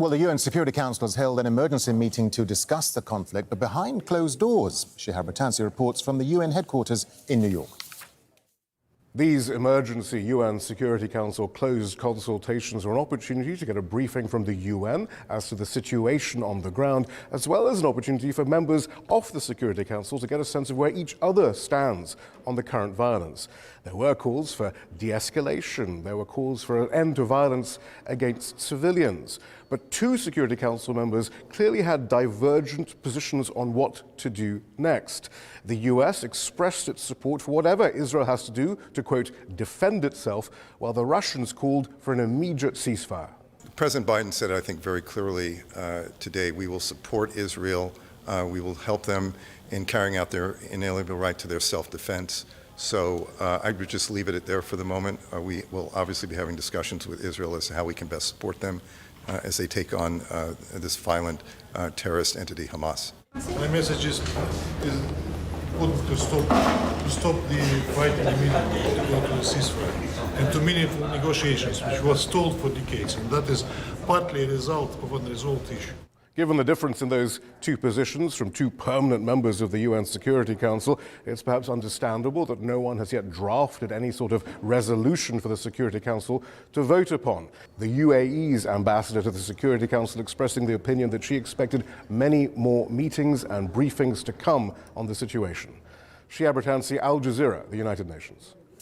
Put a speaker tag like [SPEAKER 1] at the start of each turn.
[SPEAKER 1] Well, the UN Security Council has held an emergency meeting to discuss the conflict, but behind closed doors. Shihab Ratansi reports from the UN headquarters in New York.
[SPEAKER 2] These emergency UN Security Council closed consultations are an opportunity to get a briefing from the UN as to the situation on the ground, as well as an opportunity for members of the Security Council to get a sense of where each other stands on the current violence. There were calls for de-escalation. There were calls for an end to violence against civilians. But two Security Council members clearly had divergent positions on what to do next. The US expressed its support for whatever Israel has to do to, quote, defend itself, while the Russians called for an immediate ceasefire.
[SPEAKER 3] President Biden said, I think, very clearly today, we will support Israel. We will help them in carrying out their inalienable right to their self-defense. So I would just leave it there for the moment. We will obviously be having discussions with Israel as to how we can best support them as they take on this violent terrorist entity, Hamas.
[SPEAKER 4] My message is to stop the fighting immediately, to go to a ceasefire, and to meaningful negotiations, which was stalled for decades, and that is partly a result of an unresolved issue.
[SPEAKER 2] Given the difference in those two positions from two permanent members of the UN Security Council, it's perhaps understandable that no one has yet drafted any sort of resolution for the Security Council to vote upon. The UAE's ambassador to the Security Council expressing the opinion that she expected many more meetings and briefings to come on the situation. Shihab Ratansi, Al Jazeera, the United Nations.